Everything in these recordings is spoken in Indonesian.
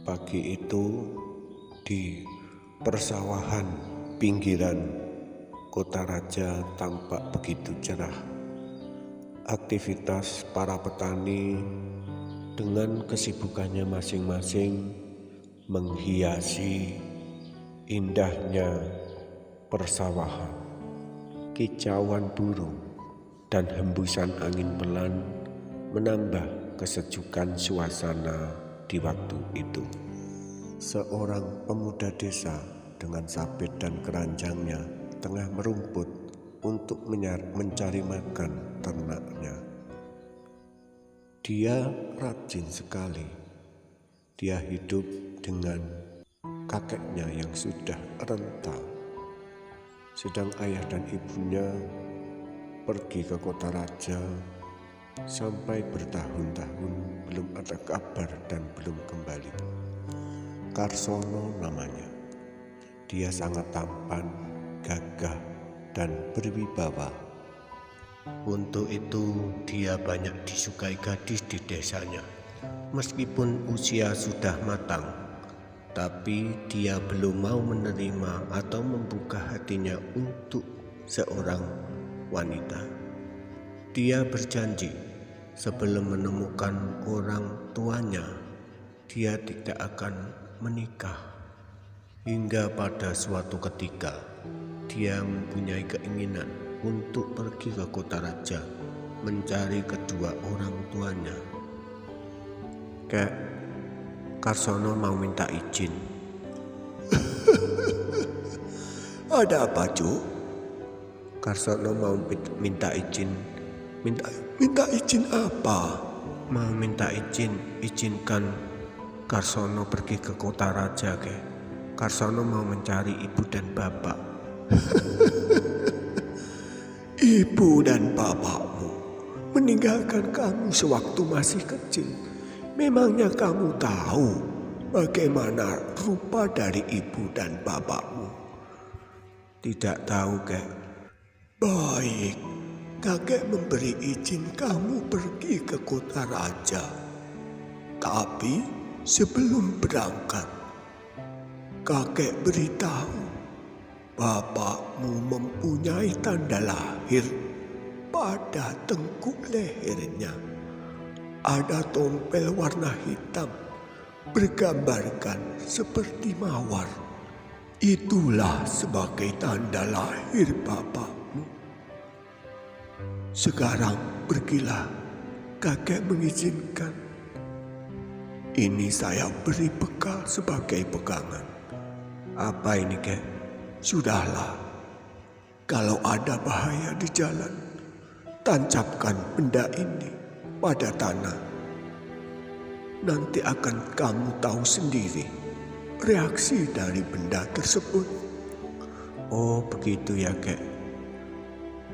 Pagi itu di persawahan pinggiran kota raja tampak begitu cerah. Aktivitas para petani dengan kesibukannya masing-masing menghiasi indahnya persawahan. Kicauan burung dan hembusan angin pelan menambah kesejukan suasana di waktu itu. Seorang pemuda desa dengan sabit dan keranjangnya tengah merumput untuk mencari makan ternaknya. Dia rajin sekali. Dia hidup dengan kakeknya yang sudah renta. Sedang ayah dan ibunya pergi ke kota raja sampai bertahun-tahun belum ada kabar dan belum kembali. Karsono namanya. Dia sangat tampan, gagah, dan berwibawa. Untuk itu dia banyak disukai gadis di desanya. Meskipun usia sudah matang, tapi dia belum mau menerima atau membuka hatinya untuk seorang wanita. Dia berjanji sebelum menemukan orang tuanya, dia tidak akan menikah. Hingga pada suatu ketika, dia mempunyai keinginan untuk pergi ke kota raja mencari kedua orang tuanya. Karsono mau minta izin. Ada apa, Cuk? Karsono mau minta izin. Minta izin apa? Mau minta izinkan Karsono pergi ke kota raja, Karsono mau mencari ibu dan bapak. Ibu dan bapakmu meninggalkan kamu sewaktu masih kecil. Memangnya kamu tahu bagaimana rupa dari ibu dan bapakmu? Tidak tahu, Baik, kakek memberi izin kamu pergi ke kota raja. Tapi sebelum berangkat, kakek beritahu bapakmu mempunyai tanda lahir pada tengkuk lehernya. Ada tompel warna hitam bergambarkan seperti mawar. Itulah sebagai tanda lahir bapakmu. Sekarang pergilah, kakek mengizinkan. Ini saya beri bekal sebagai pegangan. Apa ini, Sudahlah, kalau ada bahaya di jalan, tancapkan benda ini pada tanah. Nanti akan kamu tahu sendiri reaksi dari benda tersebut. Oh, begitu ya,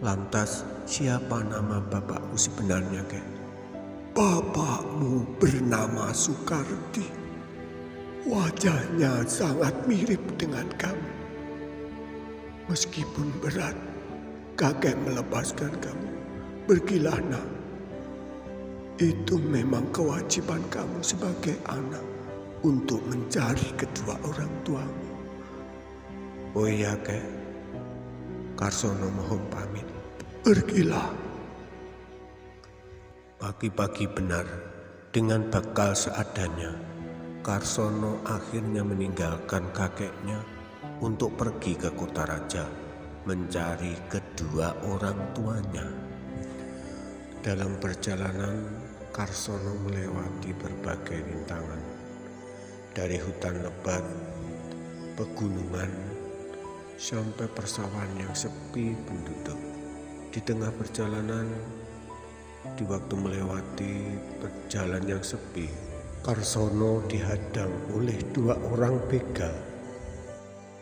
Lantas siapa nama bapakmu sebenarnya, Bapakmu bernama Sukarti. Wajahnya sangat mirip dengan kamu. Meskipun berat, kakek melepaskan kamu. Pergilah, nak. Itu memang kewajiban kamu sebagai anak untuk mencari kedua orang tuamu. Oh iya, Karsono mohon pamit. Pergilah. Pagi-pagi benar, dengan bekal seadanya, Karsono akhirnya meninggalkan kakeknya untuk pergi ke kota raja mencari kedua orang tuanya. Dalam perjalanan, Karsono melewati berbagai rintangan, dari hutan lebat, pegunungan, sampai persawahan yang sepi penduduk. Di tengah perjalanan, di waktu melewati jalan yang sepi, Karsono dihadang oleh dua orang begal.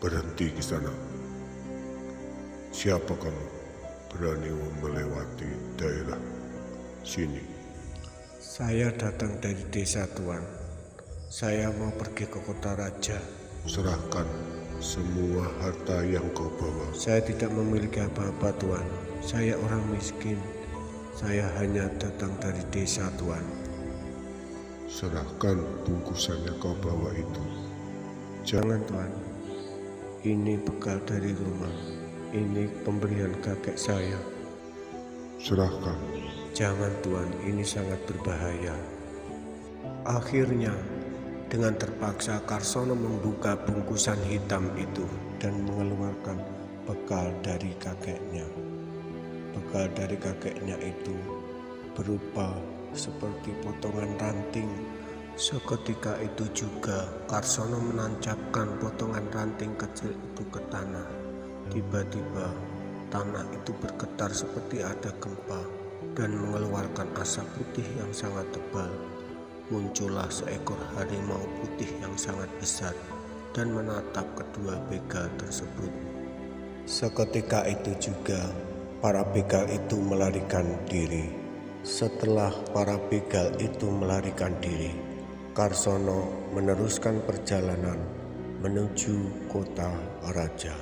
Berhenti di sana. Siapa kamu berani melewati daerah sini? Saya datang dari desa, Tuan. Saya mau pergi ke kota raja. Serahkan semua harta yang kau bawa. Saya tidak memiliki apa-apa, Tuan. Saya orang miskin. Saya hanya datang dari desa, Tuan. Serahkan bungkusannya kau bawa itu. Jangan Tuan, ini bekal dari rumah. Ini pemberian kakek saya. Serahkan. Jangan Tuan, ini sangat berbahaya. Akhirnya, dengan terpaksa Karsono membuka bungkusan hitam itu dan mengeluarkan bekal dari kakeknya. Bekal dari kakeknya itu berupa seperti potongan ranting. Seketika itu juga Karsono menancapkan potongan ranting kecil itu ke tanah. Tiba-tiba tanah itu bergetar seperti ada gempa dan mengeluarkan asap putih yang sangat tebal. Muncullah seekor harimau putih yang sangat besar dan menatap kedua begal tersebut. Seketika itu juga para begal itu melarikan diri. Setelah para begal itu melarikan diri, Karsono meneruskan perjalanan menuju kota raja.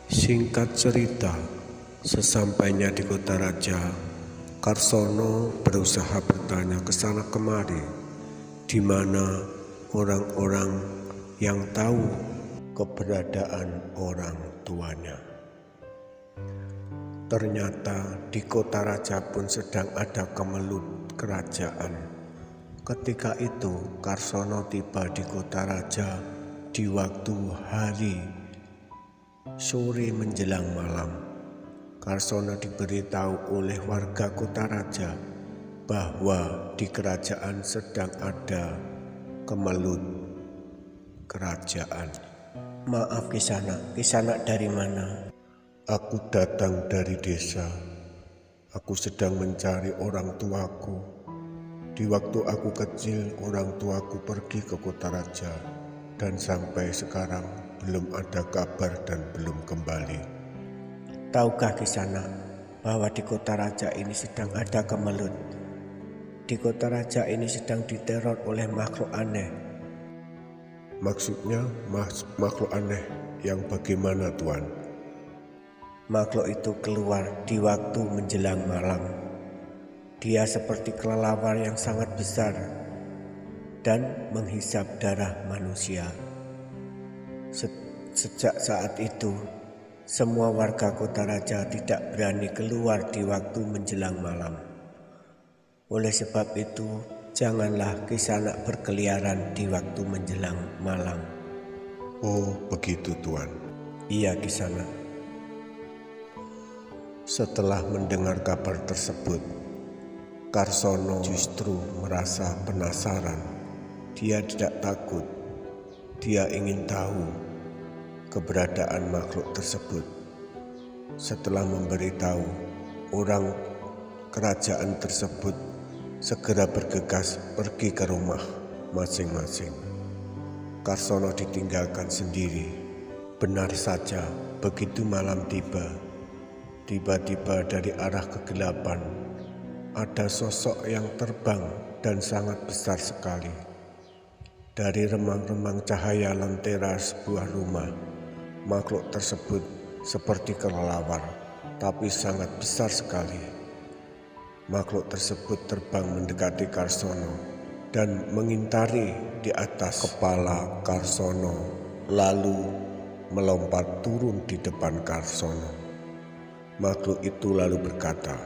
Singkat cerita, sesampainya di kota raja, Karsono berusaha bertanya ke sana kemari, di mana orang-orang yang tahu keberadaan orang tuanya. Ternyata di kota raja pun sedang ada kemelut kerajaan. Ketika itu Karsono tiba di kota raja di waktu hari sore menjelang malam. Karsono diberitahu oleh warga kota raja bahwa di kerajaan sedang ada kemelut kerajaan. Maaf Kisanak dari mana? Aku datang dari desa. Aku sedang mencari orang tuaku. Di waktu aku kecil, orang tuaku pergi ke kota raja dan sampai sekarang belum ada kabar dan belum kembali. Tahukah Kisanak bahwa di kota raja ini sedang ada kemelut? Di kota raja ini sedang diteror oleh makhluk aneh. Maksudnya makhluk aneh yang bagaimana Tuan? Makhluk itu keluar di waktu menjelang malam. Dia seperti kelelawar yang sangat besar dan menghisap darah manusia. Sejak saat itu, semua warga kota raja tidak berani keluar di waktu menjelang malam. Oleh sebab itu, janganlah Kisanak berkeliaran di waktu menjelang malam. Oh, begitu Tuan. Iya Kisanak. Setelah mendengar kabar tersebut, Karsono justru merasa penasaran. Dia tidak takut. Dia ingin tahu keberadaan makhluk tersebut. Setelah memberitahu, orang kerajaan tersebut segera bergegas pergi ke rumah masing-masing. Karsono ditinggalkan sendiri. Benar saja, begitu malam tiba-tiba dari arah kegelapan ada sosok yang terbang dan sangat besar sekali. Dari remang-remang cahaya lentera sebuah rumah, makhluk tersebut seperti kelelawar, tapi sangat besar sekali. Makhluk tersebut terbang mendekati Karsono dan mengintari di atas kepala Karsono, lalu melompat turun di depan Karsono. Makhluk itu lalu berkata,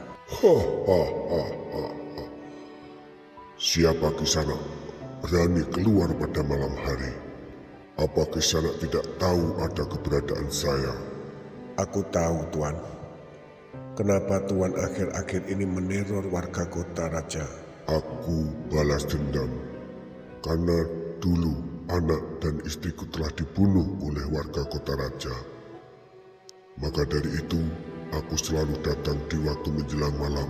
Siapa Kisanak berani keluar pada malam hari? Apa Kisanak tidak tahu ada keberadaan saya? Aku tahu Tuan. Kenapa Tuan akhir-akhir ini meneror warga kota raja? Aku balas dendam karena dulu anak dan istriku telah dibunuh oleh warga kota raja. Maka dari itu, aku selalu datang di waktu menjelang malam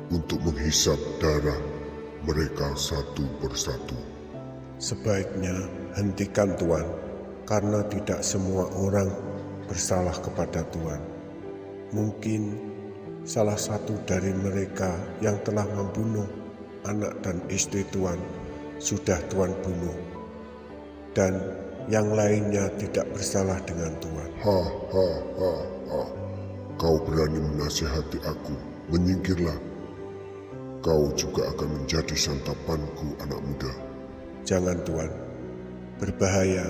untuk menghisap darah mereka satu persatu. Sebaiknya hentikan Tuan, karena tidak semua orang bersalah kepada Tuan. Mungkin salah satu dari mereka yang telah membunuh anak dan istri Tuan sudah Tuan bunuh, dan yang lainnya tidak bersalah dengan Tuan. Kau berani menasihati aku, menyingkirlah. kau juga akan menjadi santapanku, anak muda. Jangan Tuan, berbahaya.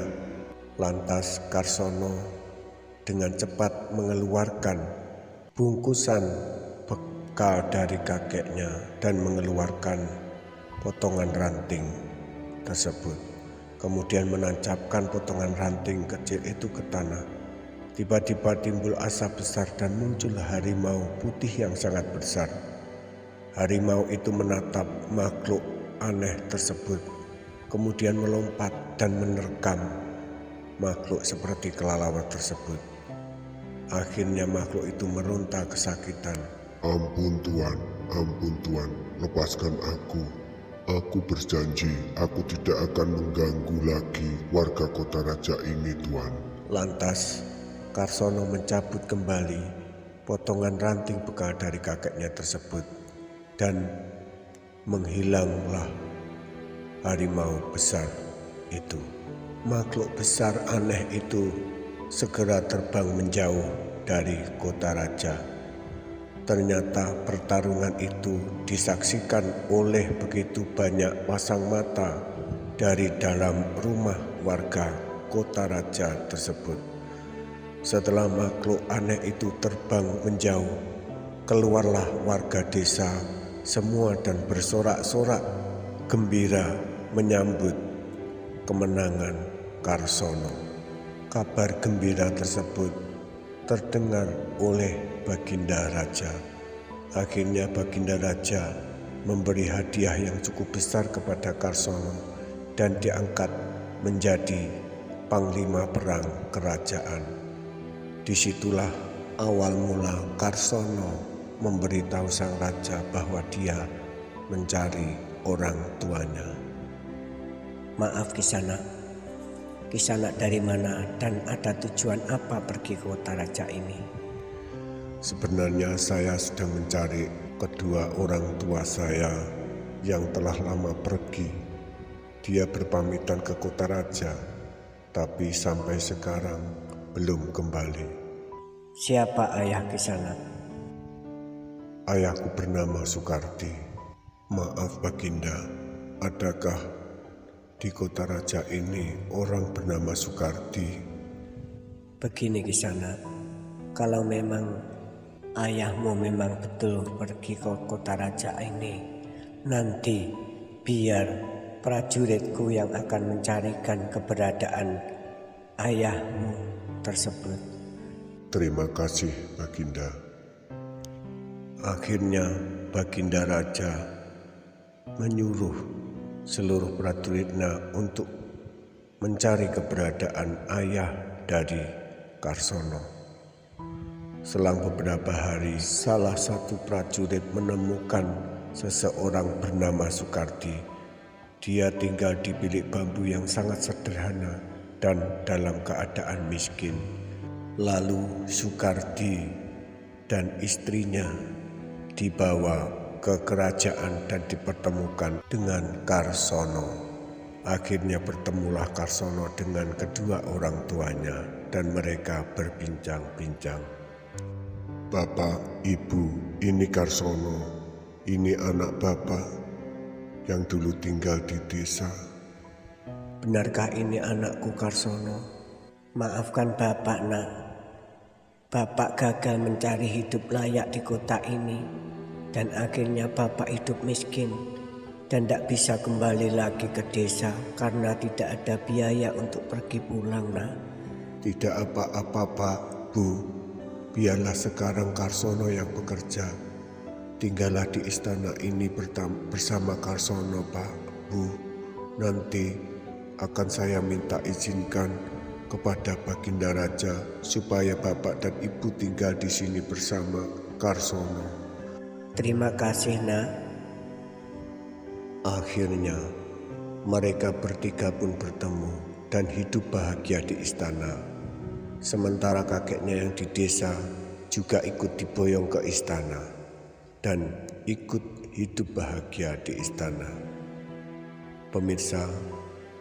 Lantas Karsono dengan cepat mengeluarkan bungkusan bekal dari kakeknya dan mengeluarkan potongan ranting tersebut. Kemudian menancapkan potongan ranting kecil itu ke tanah. Tiba-tiba timbul asap besar dan muncul harimau putih yang sangat besar. Harimau itu menatap makhluk aneh tersebut, kemudian melompat dan menerkam makhluk seperti kelelawar tersebut. Akhirnya makhluk itu meronta kesakitan. Ampun Tuan, lepaskan aku. Aku berjanji aku tidak akan mengganggu lagi warga kota raja ini, Tuan. Lantas Karsono mencabut kembali potongan ranting bekal dari kakeknya tersebut dan menghilanglah harimau besar itu. Makhluk besar aneh itu segera terbang menjauh dari kota raja. Ternyata pertarungan itu disaksikan oleh begitu banyak pasang mata dari dalam rumah warga kota raja tersebut. Setelah makhluk aneh itu terbang menjauh, keluarlah warga desa semua dan bersorak-sorak gembira menyambut kemenangan Karsono. Kabar gembira tersebut terdengar oleh Baginda Raja. Akhirnya Baginda Raja memberi hadiah yang cukup besar kepada Karsono dan diangkat menjadi panglima perang kerajaan. Disitulah awal mula Karsono memberitahu sang raja bahwa dia mencari orang tuanya. Maaf Kisanak, Kisanak dari mana dan ada tujuan apa pergi ke kota raja ini? Sebenarnya saya sedang mencari kedua orang tua saya yang telah lama pergi. Dia berpamitan ke kota raja, tapi sampai sekarang belum kembali. Siapa ayah Kisanak? Ayahku bernama Sukarti. Maaf Baginda, adakah di kota raja ini orang bernama Sukarti? Begini Kisanak, kalau memang ayahmu memang betul pergi ke kota raja ini, nanti biar prajuritku yang akan mencarikan keberadaan ayahmu tersebut. Terima kasih Baginda. Akhirnya Baginda Raja menyuruh seluruh prajuritnya untuk mencari keberadaan ayah dari Karsono. Selang beberapa hari, salah satu prajurit menemukan seseorang bernama Sukarti. Dia tinggal di bilik bambu yang sangat sederhana dan dalam keadaan miskin. Lalu Sukarti dan istrinya dibawa ke kerajaan dan dipertemukan dengan Karsono. Akhirnya bertemulah Karsono dengan kedua orang tuanya dan mereka berbincang-bincang. Bapak, Ibu, ini Karsono, ini anak Bapak yang dulu tinggal di desa. Benarkah ini anakku Karsono? Maafkan Bapak nak, Bapak gagal mencari hidup layak di kota ini dan akhirnya Bapak hidup miskin dan tidak bisa kembali lagi ke desa karena tidak ada biaya untuk pergi pulang nak. Tidak apa-apa Pak, Bu. Biarlah sekarang Karsono yang bekerja. Tinggallah di istana ini bersama Karsono Pak, Bu. Nanti akan saya minta izinkan kepada Baginda Raja supaya Bapak dan Ibu tinggal di sini bersama Karsono. Terima kasih nak. Akhirnya mereka bertiga pun bertemu dan hidup bahagia di istana. Sementara kakeknya yang di desa juga ikut diboyong ke istana dan ikut hidup bahagia di istana. Pemirsa,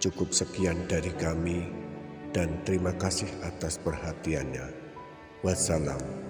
cukup sekian dari kami dan terima kasih atas perhatiannya. Wassalam.